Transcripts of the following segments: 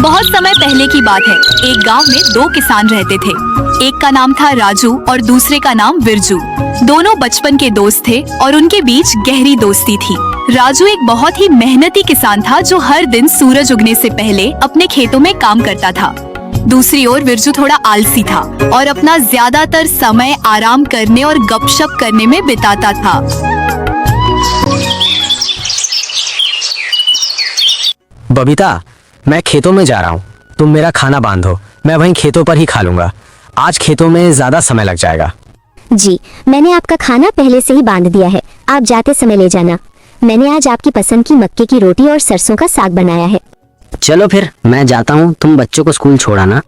बहुत समय पहले की बात है। एक गांव में दो किसान रहते थे। एक का नाम था राजू और दूसरे का नाम विरजू। दोनों बचपन के दोस्त थे और उनके बीच गहरी दोस्ती थी। राजू एक बहुत ही मेहनती किसान था जो हर दिन सूरज उगने से पहले अपने खेतों में काम करता था। दूसरी ओर विरजू थोड़ा आलसी था और अपना ज्यादातर समय आराम करने और गपशप करने में बिताता था। बबीता, मैं खेतों में जा रहा हूँ। तुम मेरा खाना बांधो, मैं वहीं खेतों पर ही खा लूंगा। आज खेतों में ज्यादा समय लग जाएगा। जी, मैंने आपका खाना पहले से ही बांध दिया है, आप जाते समय ले जाना। मैंने आज आपकी पसंद की मक्के की रोटी और सरसों का साग बनाया है। चलो फिर मैं जाता हूँ, तुम बच्चों को स्कूल छोड़ाना।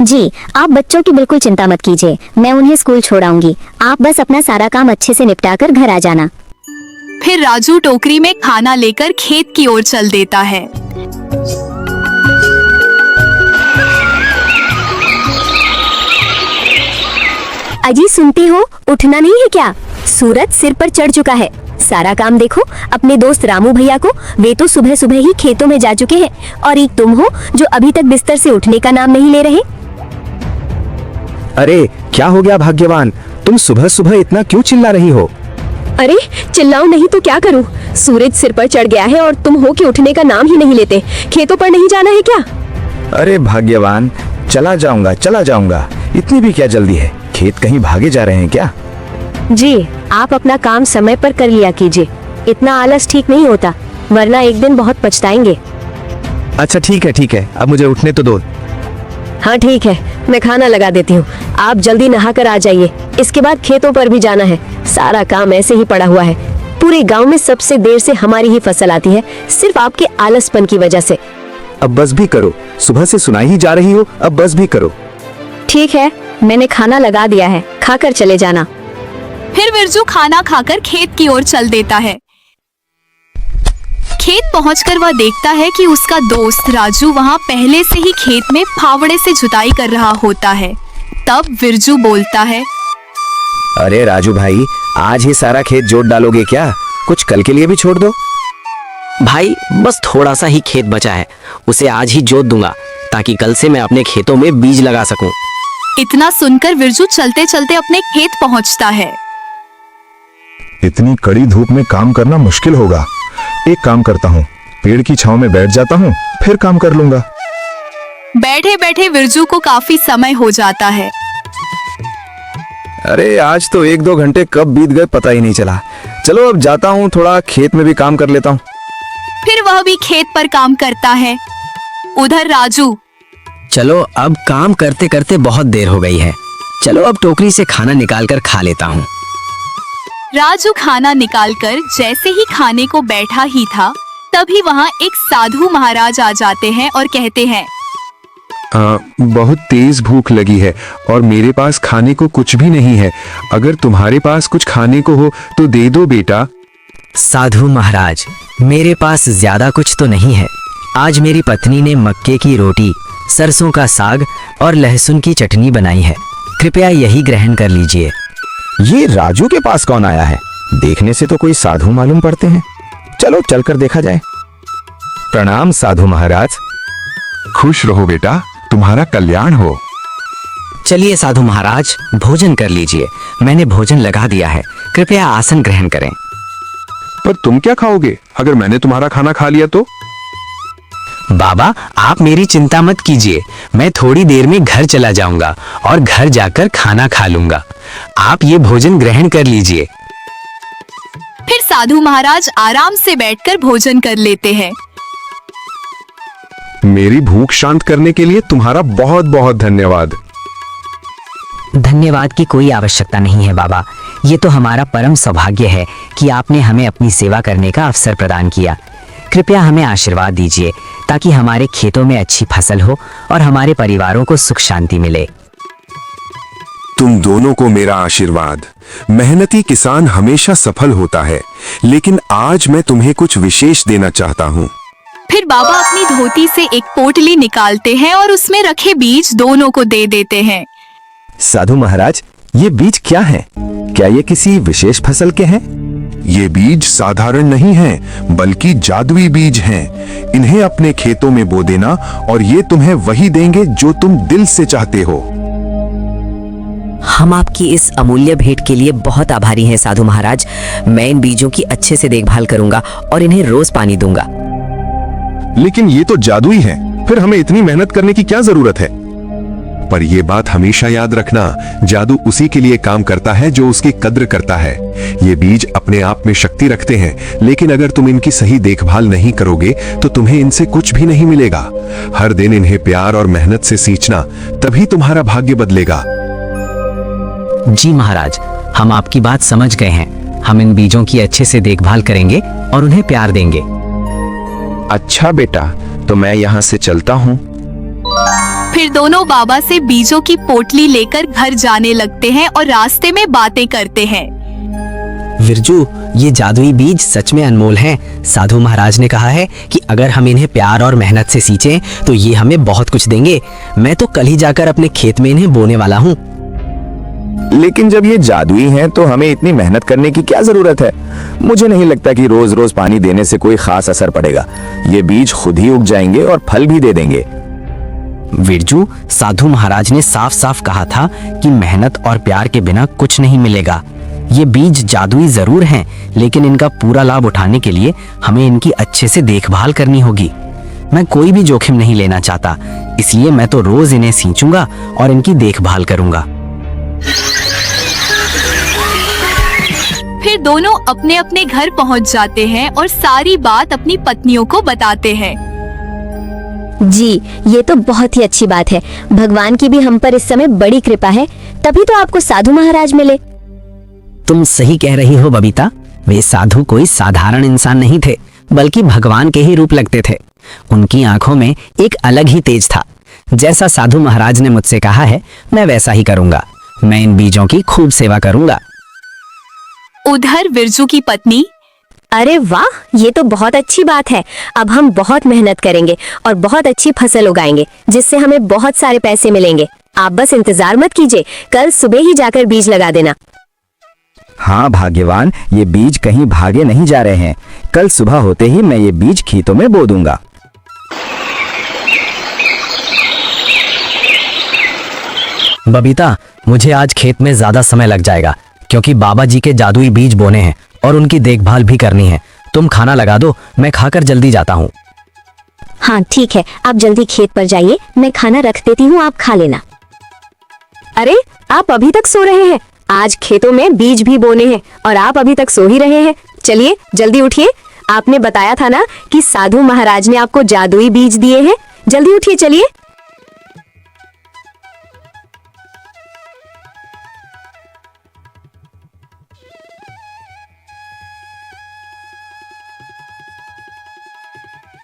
जी, आप बच्चों की बिल्कुल चिंता मत कीजिए, मैं उन्हें स्कूल छोड़ाऊंगी। आप बस अपना सारा काम अच्छे से निपटा कर घर आ जाना। फिर राजू टोकरी में खाना लेकर खेत की ओर चल देता है। अजी सुनती हो, उठना नहीं है क्या? सूरज सिर पर चढ़ चुका है। सारा काम देखो अपने दोस्त रामू भैया को, वे तो सुबह सुबह ही खेतों में जा चुके हैं और एक तुम हो जो अभी तक बिस्तर से उठने का नाम नहीं ले रहे। अरे क्या हो गया भाग्यवान, तुम सुबह सुबह इतना क्यों चिल्ला रही हो? अरे चिल्लाऊं नहीं तो क्या करूं? सूरज सिर पर चढ़ गया है और तुम हो कि उठने का नाम ही नहीं लेते। खेतों पर नहीं जाना है क्या? अरे भाग्यवान, चला जाऊंगा, इतनी भी क्या जल्दी है? खेत कहीं भागे जा रहे हैं क्या? जी, आप अपना काम समय पर कर लिया कीजिए। इतना आलस ठीक नहीं होता, वरना एक दिन बहुत पछताएंगे। अच्छा ठीक है, अब मुझे उठने तो दो। हाँ ठीक है, मैं खाना लगा देती हूँ। आप जल्दी नहा कर आ जाइए, इसके बाद खेतों पर भी जाना है। सारा काम ऐसे ही पड़ा हुआ है। पूरे गांव में सबसे देर से हमारी ही फसल आती है, सिर्फ आपके आलसपन की वजह से। अब बस भी करो, सुबह से सुनाई ही जा रही हो, अब बस भी करो। ठीक है, मैंने खाना लगा दिया है, खाकर चले जाना। फिर विरजू खाना खाकर खेत की ओर चल देता है। खेत पहुंचकर वह देखता है कि उसका दोस्त राजू वहां पहले से ही खेत में फावड़े से जुताई कर रहा होता है। तब विरजू बोलता है, अरे राजू भाई, आज ही सारा खेत जोत डालोगे क्या? कुछ कल के लिए भी छोड़ दो। भाई बस थोड़ा सा ही खेत बचा है, उसे आज ही जोत दूंगा ताकि कल से मैं अपने खेतों में बीज लगा सकूं। इतना सुनकर विरजू चलते चलते अपने खेत पहुंचता है। इतनी कड़ी धूप में काम करना मुश्किल होगा। एक काम करता हूँ, पेड़ की छांव में बैठ जाता हूँ, फिर काम कर लूंगा। बैठे बैठे विरजू को काफी समय हो जाता है। अरे आज तो 1-2 घंटे कब बीत गए पता ही नहीं चला। चलो अब जाता हूँ, थोड़ा खेत में भी काम कर लेता हूँ। फिर वह भी खेत पर काम करता है। उधर राजू, चलो अब काम करते करते बहुत देर हो गई है, चलो अब टोकरी से खाना निकाल कर खा लेता हूँ। राजू खाना निकालकर जैसे ही खाने को बैठा ही था, तभी वहाँ एक साधु महाराज आ जाते हैं और कहते हैं, बहुत तेज भूख लगी है और मेरे पास खाने को कुछ भी नहीं है। अगर तुम्हारे पास कुछ खाने को हो तो दे दो बेटा। साधु महाराज, मेरे पास ज्यादा कुछ तो नहीं है। आज मेरी पत्नी ने मक्के की रोटी, सरसों का साग और लहसुन की चटनी बनाई है, कृपया यही ग्रहण कर लीजिए। ये राजू के पास कौन आया है? देखने से तो कोई साधु मालूम पड़ते हैं। चलो चलकर देखा जाए। प्रणाम साधु महाराज। खुश रहो बेटा, तुम्हारा कल्याण हो। चलिए साधु महाराज, भोजन कर लीजिए, मैंने भोजन लगा दिया है, कृपया आसन ग्रहण करें। पर तुम क्या खाओगे अगर मैंने तुम्हारा खाना खा लिया तो? बाबा आप मेरी चिंता मत कीजिए, मैं थोड़ी देर में घर चला जाऊंगा और घर जाकर खाना खा लूंगा। आप ये भोजन ग्रहण कर लीजिए। फिर साधु महाराज आराम से बैठकर भोजन कर लेते हैं। मेरी भूख शांत करने के लिए तुम्हारा बहुत बहुत धन्यवाद। धन्यवाद की कोई आवश्यकता नहीं है बाबा, ये तो हमारा परम सौभाग्य है कि आपने हमें अपनी सेवा करने का अवसर प्रदान किया। कृपया हमें आशीर्वाद दीजिए ताकि हमारे खेतों में अच्छी फसल हो और हमारे परिवारों को सुख शांति मिले। तुम दोनों को मेरा आशीर्वाद। मेहनती किसान हमेशा सफल होता है, लेकिन आज मैं तुम्हें कुछ विशेष देना चाहता हूँ। फिर बाबा अपनी धोती से एक पोटली निकालते हैं और उसमें रखे बीज दोनों को दे देते हैं। साधु महाराज, ये बीज क्या हैं? क्या ये किसी विशेष फसल के हैं? ये बीज साधारण नहीं हैं, बल्कि जादुई बीज हैं। इन्हें अपने खेतों में बो देना और ये तुम्हें वही देंगे जो तुम दिल से चाहते हो। हम आपकी इस अमूल्य भेंट के लिए बहुत आभारी हैं साधु महाराज। मैं इन बीजों की अच्छे से देखभाल करूंगा और इन्हें रोज पानी दूंगा। लेकिन ये तो जादुई है, फिर हमें इतनी मेहनत करने की क्या जरूरत है? पर यह बात हमेशा याद रखना, जादू उसी के लिए काम करता है जो उसकी कद्र करता है। ये बीज अपने आप में शक्ति रखते हैं, लेकिन अगर तुम इनकी सही देखभाल नहीं करोगे तो तुम्हें इनसे कुछ भी नहीं मिलेगा। हर दिन इन्हें प्यार और मेहनत से सींचना, तभी तुम्हारा भाग्य बदलेगा। जी महाराज, हम आपकी बात समझ गए हैं। हम इन बीजों की अच्छे से देखभाल करेंगे और उन्हें प्यार देंगे। अच्छा बेटा, तो मैं यहाँ से चलता हूँ। फिर दोनों बाबा से बीजों की पोटली लेकर घर जाने लगते हैं और रास्ते में बातें करते हैं। विरजू, ये जादुई बीज सच में अनमोल हैं। साधु महाराज ने कहा है कि अगर हम इन्हें प्यार और मेहनत से सींचें तो ये हमें बहुत कुछ देंगे। मैं तो कल ही जाकर अपने खेत में इन्हें बोने वाला हूँ। लेकिन जब ये जादुई हैं तो हमें इतनी मेहनत करने की क्या जरूरत है? मुझे नहीं लगता कि रोज रोज पानी देने से कोई खास असर पड़ेगा। ये बीज खुद ही उग जाएंगे और फल भी दे देंगे। विरजू, साधु महाराज ने साफ साफ कहा था कि मेहनत और प्यार के बिना कुछ नहीं मिलेगा। ये बीज जादुई जरूर हैं, लेकिन इनका पूरा लाभ उठाने के लिए हमें इनकी अच्छे से देखभाल करनी होगी। मैं कोई भी जोखिम नहीं लेना चाहता, इसलिए मैं तो रोज इन्हें सींचूंगा और इनकी देखभाल करूंगा। फिर दोनों अपने अपने घर पहुंच जाते हैं और सारी बात अपनी पत्नियों को बताते हैं। जी, ये तो बहुत ही अच्छी बात है। भगवान की भी हम पर इस समय बड़ी कृपा है, तभी तो आपको साधु महाराज मिले। तुम सही कह रही हो बबीता। वे साधु कोई साधारण इंसान नहीं थे, बल्कि भगवान के ही रूप लगते थे। उनकी आंखों में एक अलग ही तेज था। जैसा साधु महाराज ने मुझसे कहा है, मैं वैसा ही करूंगा। मैं इन बीजों की खूब सेवा करूंगा। उधर विरजू की पत्नी, अरे वाह, ये तो बहुत अच्छी बात है। अब हम बहुत मेहनत करेंगे और बहुत अच्छी फसल उगाएंगे, जिससे हमें बहुत सारे पैसे मिलेंगे। आप बस इंतजार मत कीजिए, कल सुबह ही जाकर बीज लगा देना। हाँ भाग्यवान, ये बीज कहीं भागे नहीं जा रहे हैं। कल सुबह होते ही मैं ये बीज खेतों में बो दूंगा। बबीता, मुझे आज खेत में ज्यादा समय लग जाएगा, क्योंकि बाबा जी के जादुई बीज बोने हैं और उनकी देखभाल भी करनी है। तुम खाना लगा दो, मैं खाकर जल्दी जाता हूँ। हाँ ठीक है, आप जल्दी खेत पर जाइए, मैं खाना रख देती हूँ, आप खा लेना। अरे, आप अभी तक सो रहे हैं? आज खेतों में बीज भी बोने हैं और आप अभी तक सो ही रहे हैं। चलिए जल्दी उठिए। आपने बताया था ना कि साधु महाराज ने आपको जादुई बीज दिए हैं। जल्दी उठिए, चलिए।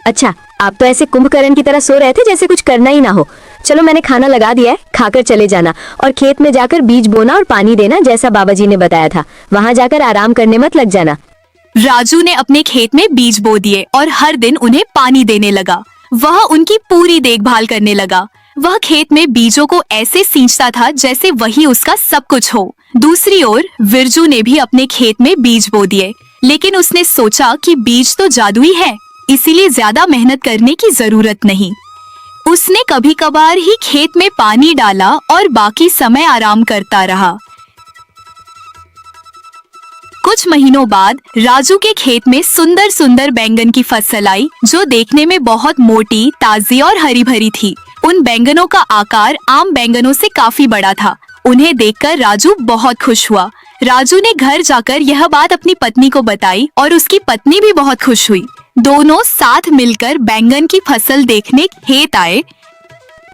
अच्छा, आप तो ऐसे कुंभकर्ण की तरह सो रहे थे जैसे कुछ करना ही ना हो। चलो, मैंने खाना लगा दिया है, खाकर चले जाना और खेत में जाकर बीज बोना और पानी देना, जैसा बाबा जी ने बताया था। वहाँ जाकर आराम करने मत लग जाना। राजू ने अपने खेत में बीज बो दिए और हर दिन उन्हें पानी देने लगा। वह उनकी पूरी देखभाल करने लगा। वह खेत में बीजों को ऐसे सींचता था जैसे वही उसका सब कुछ हो। दूसरी ओर विरजू ने भी अपने खेत में बीज बो दिए, लेकिन उसने सोचा कि बीज तो जादुई है, इसीलिए ज्यादा मेहनत करने की जरूरत नहीं। उसने कभी कभार ही खेत में पानी डाला और बाकी समय आराम करता रहा। कुछ महीनों बाद राजू के खेत में सुंदर सुंदर बैंगन की फसल आई, जो देखने में बहुत मोटी, ताजी और हरी भरी थी। उन बैंगनों का आकार आम बैंगनों से काफी बड़ा था। उन्हें देखकर राजू बहुत खुश हुआ। राजू ने घर जाकर यह बात अपनी पत्नी को बताई और उसकी पत्नी भी बहुत खुश हुई। दोनों साथ मिलकर बैंगन की फसल देखने खेत आए।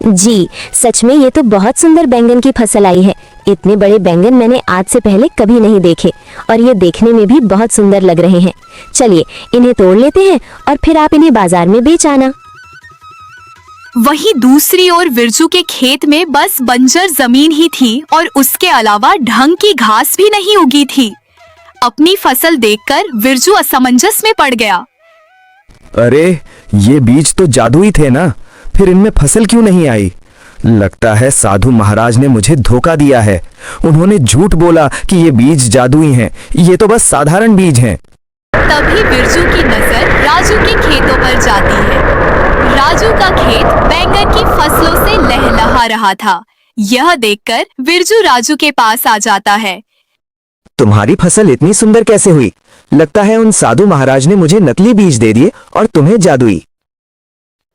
जी, सच में ये तो बहुत सुंदर बैंगन की फसल आई है। इतने बड़े बैंगन मैंने आज से पहले कभी नहीं देखे और ये देखने में भी बहुत सुंदर लग रहे हैं। चलिए, इन्हें तोड़ लेते हैं और फिर आप इन्हें बाजार में बेच आना। वहीं दूसरी ओर विरजू के खेत में बस बंजर जमीन ही थी और उसके अलावा ढंग की घास भी नहीं उगी थी। अपनी फसल देखकर विरजू असमंजस में पड़ गया। अरे, ये बीज तो जादुई थे ना, फिर इनमें फसल क्यों नहीं आई? लगता है साधु महाराज ने मुझे धोखा दिया है। उन्होंने झूठ बोला कि ये बीज जादुई हैं। ये तो बस साधारण बीज हैं। तभी बिरजू की नजर राजू के खेतों पर जाती है। राजू का खेत बैंगन की फसलों से लहलहा रहा था। यह देखकर बिरजू राजू के पास आ जाता है। तुम्हारी फसल इतनी सुंदर कैसे हुई? लगता है उन साधु महाराज ने मुझे नकली बीज दे दिए और तुम्हें जादुई।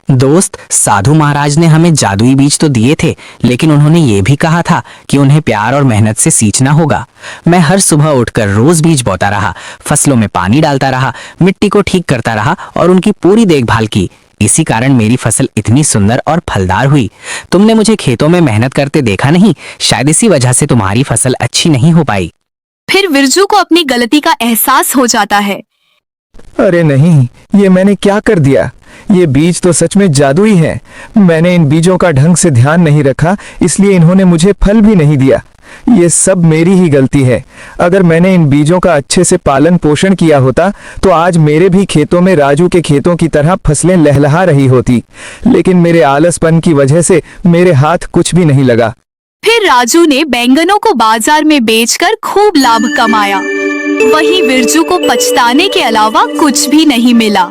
दोस्त, साधु महाराज ने हमें जादुई बीज तो दिए थे, लेकिन उन्होंने ये भी कहा था कि उन्हें प्यार और मेहनत से सींचना होगा। मैं हर सुबह उठकर रोज बीज बोता रहा, फसलों में पानी डालता रहा, मिट्टी को ठीक करता रहा और उनकी पूरी देखभाल की। इसी कारण मेरी फसल इतनी सुंदर और फलदार हुई। तुमने मुझे खेतों में मेहनत करते देखा नहीं, शायद इसी वजह से तुम्हारी फसल अच्छी नहीं हो पाई। फिर बिरजू को अपनी गलती का एहसास हो जाता है। अरे नहीं, ये मैंने क्या कर दिया? ये बीज तो सच में जादुई हैं। मैंने इन बीजों का ढंग से ध्यान नहीं रखा, इसलिए इन्होंने मुझे फल भी नहीं दिया। ये सब मेरी ही गलती है। अगर मैंने इन बीजों का अच्छे से पालन पोषण किया होता तो आज मेरे भी खेतों में राजू के खेतों की तरह फसलें लहलहा रही होती। लेकिन मेरे आलसपन की वजह से मेरे हाथ कुछ भी नहीं लगा। फिर राजू ने बैंगनों को बाजार में बेचकर खूब लाभ कमाया। वहीं बिरजू को पछताने के अलावा कुछ भी नहीं मिला।